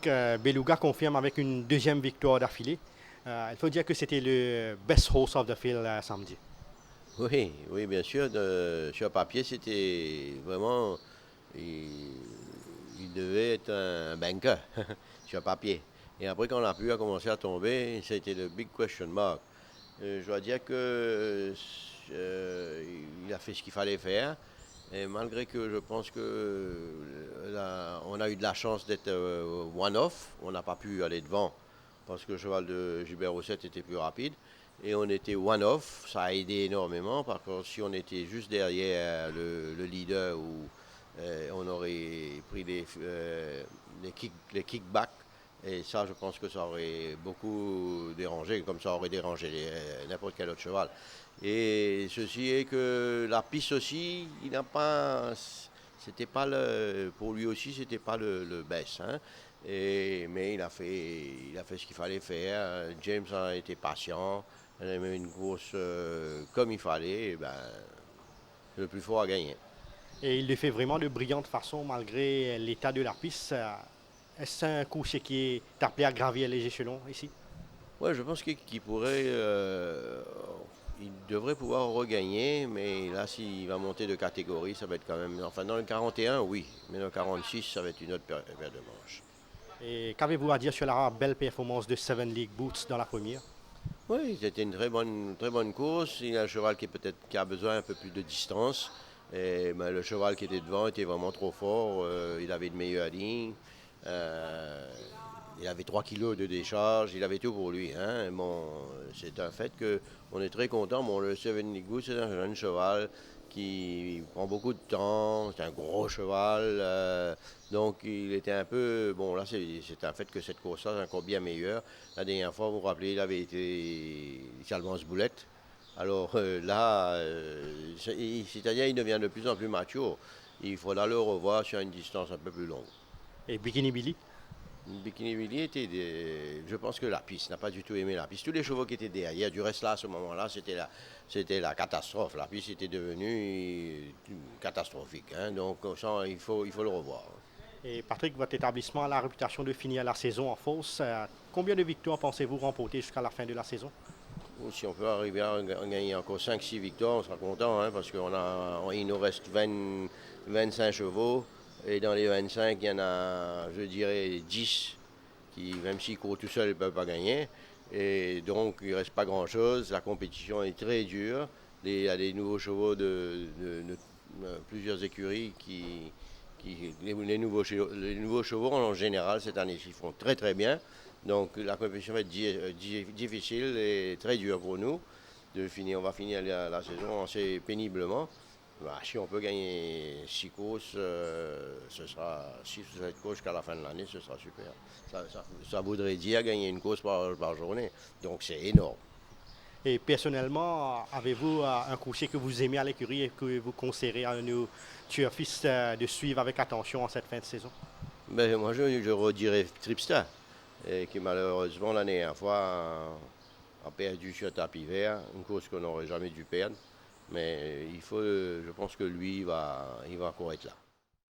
Beluga confirme avec une deuxième victoire d'affilée. Il faut dire que c'était le best horse of the field samedi. Oui, oui, bien sûr. Sur papier, c'était vraiment. Il, il devait être un banker sur papier. Et après, quand la pluie a commencé à tomber, c'était le big question mark. Je dois dire que il a fait ce qu'il fallait faire. Et malgré que je pense que on a eu de la chance d'être one-off, on n'a pas pu aller devant parce que le cheval de Gilbert Rossette était plus rapide. Et on était one-off, ça a aidé énormément. Par contre, si on était juste derrière le leader, on aurait pris les kickbacks. Et ça, je pense que ça aurait beaucoup dérangé, comme ça aurait dérangé n'importe quel autre cheval. Et ceci est que la piste aussi, il n'a pas, c'était pas pour lui aussi, c'était pas le best, hein. Mais il a fait ce qu'il fallait faire. James a été patient. Elle a mis une course comme il fallait. Et ben, le plus fort a gagné. Et il le fait vraiment de brillante façon malgré l'état de la piste. Est-ce un coursier qui est appelé à gravir les échelons ici? Ouais, je pense qu'il pourrait, il devrait pouvoir regagner, mais là, s'il va monter de catégorie, ça va être quand même. Enfin, dans le 41, oui, mais dans le 46, ça va être une autre paire de manches. Et qu'avez-vous à dire sur la belle performance de Seven League Boots dans la première? Oui, c'était une très bonne course. Il y a un cheval qui a besoin un peu plus de distance. Et, ben, le cheval qui était devant était vraiment trop fort. Il avait de meilleures lignes. Euh, il avait 3 kilos de décharge. Il avait tout pour lui, hein. Bon, c'est un fait que on est très content. Bon, le Seven League Goose, c'est un jeune cheval qui prend beaucoup de temps. C'est un gros cheval. Donc, il était un peu. Bon, là, c'est un fait que cette course-là est encore bien meilleure. La dernière fois, vous vous rappelez, il avait été Calvance Boulette. Alors là, c'est-à-dire il devient de plus en plus mature. Il faudra le revoir sur une distance un peu plus longue. Et Bikini Billy? Bikini Billy je pense que la piste n'a pas du tout aimé la piste. Tous les chevaux qui étaient derrière, du reste là, à ce moment-là, c'était la catastrophe. La piste était devenue catastrophique, hein. Donc ça, il faut le revoir. Et Patrick, votre établissement a la réputation de finir la saison en force. Combien de victoires pensez-vous remporter jusqu'à la fin de la saison? Si on peut arriver à gagner encore 5-6 victoires, on sera content, hein, parce qu'il nous reste 25 chevaux. Et dans les 25, il y en a, je dirais, 10 qui, même s'ils courent tout seuls, ne peuvent pas gagner. Et donc, il ne reste pas grand-chose. La compétition est très dure. Il y a des nouveaux chevaux de plusieurs écuries les nouveaux chevaux en général cette année ils font très très bien. Donc la compétition va être difficile et très dure pour nous de finir. On va finir la saison assez péniblement. Bah, si on peut gagner 6 courses, ce sera 6 ou 7 courses jusqu'à la fin de l'année, ce sera super. Ça voudrait dire gagner une course par journée. Donc c'est énorme. Et personnellement, avez-vous un coursier que vous aimez à l'écurie et que vous conseillerez à nos tueurs fils de suivre avec attention en cette fin de saison? Ben, moi, je redirais Tripsta, qui malheureusement l'année dernière fois a perdu sur tapis vert, une course qu'on n'aurait jamais dû perdre. Mais je pense que lui, il va encore être là.